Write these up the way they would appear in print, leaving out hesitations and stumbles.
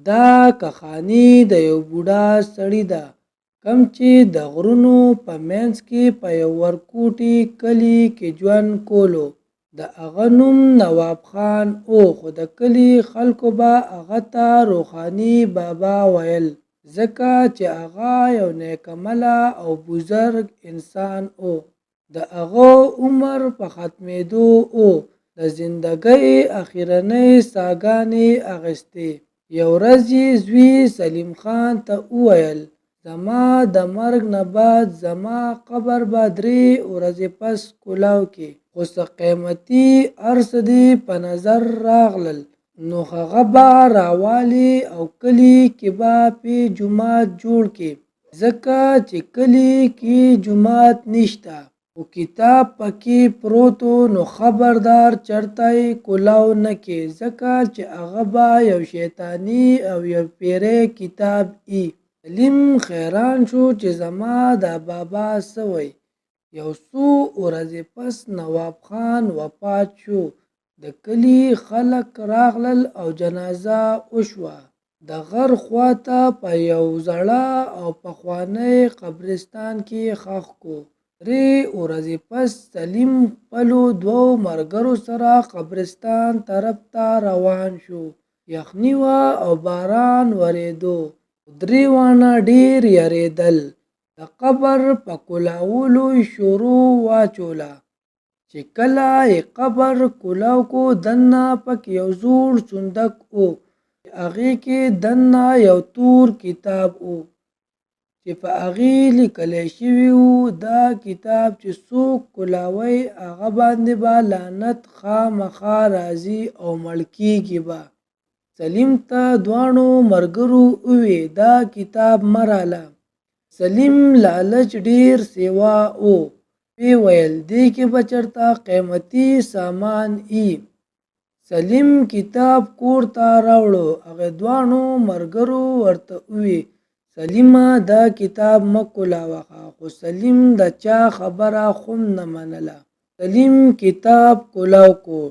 دا کخاني د یو بوډا سړي ده کم چې د غرونو په منځ کې په یو ورکوټي کلي کې ژوند کولو. د هغه نوم نواب خان او خو د کلي خلکو به هغه ته روښاني بابا ویل ځکه چې هغه یو نیکعمله او بزرګ انسان و. د هغه عمر په ختمېدو و د زندګۍ اخرنۍ ساګانې اخیستې. یو ورځ یې زوی سلیم خان ته وویل زما د مرګ نه بعد زما قبر به 3 ورځې پس کلاو کې خو څه قیمتي هر څه دې په نظر راغلل نو هغه به راوالي او کلي کې به پې جومات جوړ کې ځکه چې کلي کې جومات نشته خو کتاب پکې پروت و نو خبردار چرته یې کلاو نه کې ځکه چې هغه به یو شیطاني او یو پیری کتاب ای. سلیم حیران شو چې زما دا بابا څه وایي. یو څو ورځې پس نواب خان وفات شو. د کلي خلک راغلل او جنازه وشوه. د غر خواته په یو زړه او پخوانی قبرستان کې ښخ کو. 3 ورځې پس سلیم خپلو 2 ملګرو سره قبرستان طرف ته روان شو. یخني وه او باران ورېدو. دریوانه ډېر یریدل. د قبر په کلاولو شروع واچوله. چې کله یې قبر کلاو کو دننه پکې یو زوړ صندوق و چې هغې کې دننه یو تور کتاب و چې په هغې لیکلی شوي و دا کتاب چې څوک کلاوي هغه باندې به لعنت خامخا راځي او مړ کیږي به. سلیم ته دواړو ملګرو ووی دا کتاب مه راله. سلیم لالچ ډېر سیوا و. وی ویل دې کې به چېرته قیمتي سامان ای. سلیم کتاب کور ته راوړو. هغې دواړو ملګرو ورته ووی سلیمه دا کتاب مه کلاوه. خو سلیم د چا خبره خو نه منله. سلیم کتاب کلاو کو.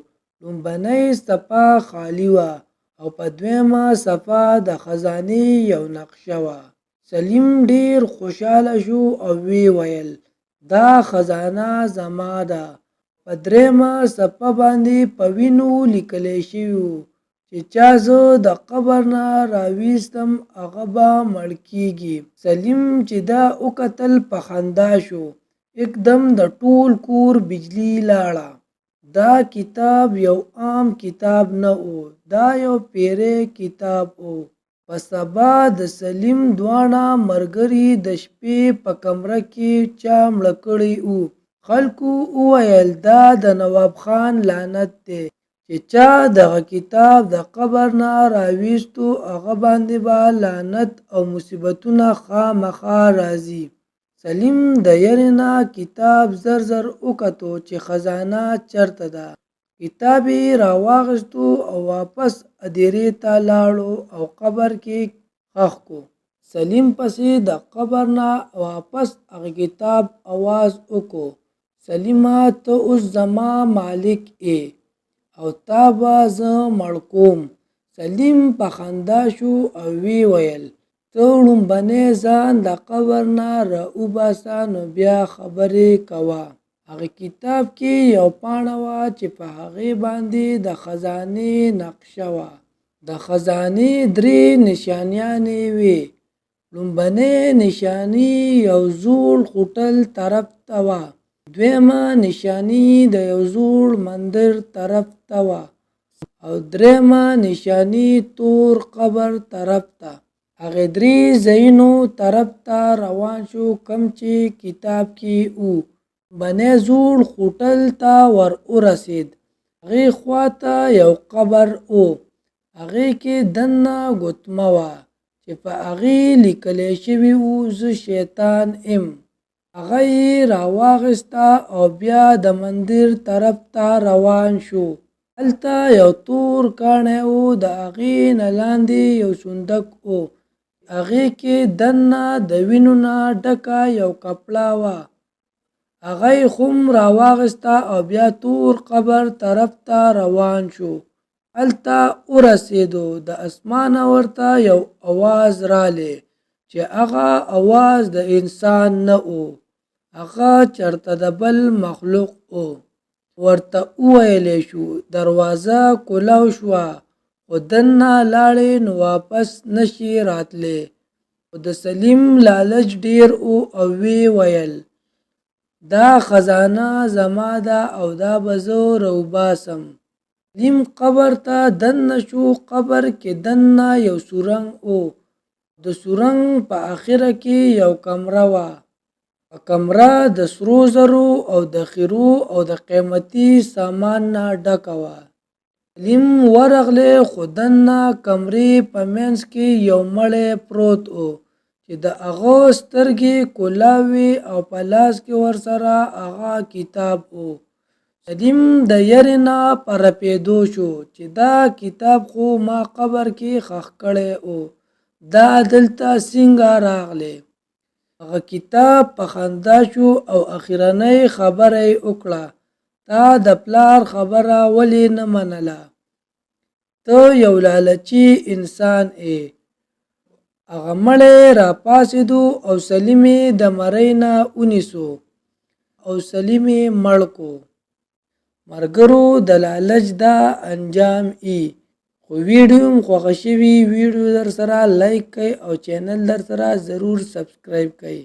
لومبنۍ صفحه خالي وه او په 2مه صفحه د خزانې یو نقشه وه. سلیم ډېر خوشحاله شو او وی ویل دا خزانه زما ده. په 3مه صفحه باندې په وینو لیکلی شوي و چې چا زه د قبر نه راویستم هغه به مړ کیږي. سلیم چې دا وکتل په خندا شو. یکدم د ټول کور بجلی لاړه. دا کتاب یو عام کتاب نه و. دا یو پیری کتاب و. په سبا د سلیم دواړه ملګري د شپې په کمره کې چا مړه کړي وو. خلکو وویل دا د نواب خان لعنت دی چې چا دغه کتاب د قبر نه راویستو هغه باندې به لعنت او مصیبتونه خامخا راځي. سلیم د یرې نه کتاب زر زر وکتو چې خزانه چرته ده. کتاب یې راواخیستو او واپس هدیرې ته لاړو او قبر کې ښخ کو. سلیم پسې د قبر نه واپس هغه کتاب اواز وکړو سلیمه ته اوس زما مالک یې او تا به زه مړ کوم. سلیم په خندا شو او وی ویل ته لومبنی ځان د قبر نه راوباسه نو بیا خبرې کوه. هغه کتاب کې یو پاڼه وه چې په هغې باندې د خزانې نقشه وه. د خزانې 3 نشانیانې وې. لومبنۍ نشاني یو زوړ هوټل طرف ته وه. 2مه نشاني د یو زوړ مندر طرف ته وه او 3مه نشاني تور قبر طرف ته. هغې 3 ځایونو طرف ته روان شو کوم چې کتاب کې و. لومبنی زوړ هوټل ته ور ورسېد. هغې خواته یو قبر و. هغې کې دننه ګوتمه وه چې په هغې لیکلی شوي و زه شیطان یم. هغه یې راواخیسته او بیا د مندر طرف ته روان شو. هلته یو تور کاڼی و. د هغې نه لاندې یو صندوق و. هغې کې دننه د وینو نه ډکه یو کپړه وه. هغه یې هم راواخیسته او بیا تور قبر طرف ته روان شو. هلته ورسېدو د اسمانه ورته یو اواز رالی چې هغه اواز د انسان نه و، هغه چرته د بل مخلوق و. ورته وویلی شو دروازه کولاو شوه خو دننه لاړې نو واپس نشي راتلی. خو د سلیم لالچ ډیر و او وی ویل دا خزانه زما ده او دا به زه راوباسم. سلیم قبر ته دننه شو. قبر کې دننه یو سورنګ و. د سورنګ په اخره کې یو کمره وه. په کمره د سرو زرو او د خیرو او د قیمتي سامان نه ډکه وه. سلیم ورغلی خو دننه کمرې په منځ کې یو مړی پروت و چې د هغه سترګې کولاوې او په لاس کې ورسره هغه کتاب و. سلیم د یرې نه په رپېدو شو چې دا کتاب خو ما قبر کې ښخ کړی و، دا دلته څنګه راغلی. هغه کتاب په خندا شو او اخرنۍ خبره یې وکړه، تا د پلار خبره ولې نه منله؟ ته یو لالچي انسان یې. هغه مړی را پاڅېدو او سلیم یې د مرۍ نه ونیسو او سلیم یې مړ کو. ملګرو د لالچ دا انجام ای. خو ویډیو خوښه شوي ویډیو در سره لایک کړئ او چینل در سره ضرور سبسکرایب کړئ.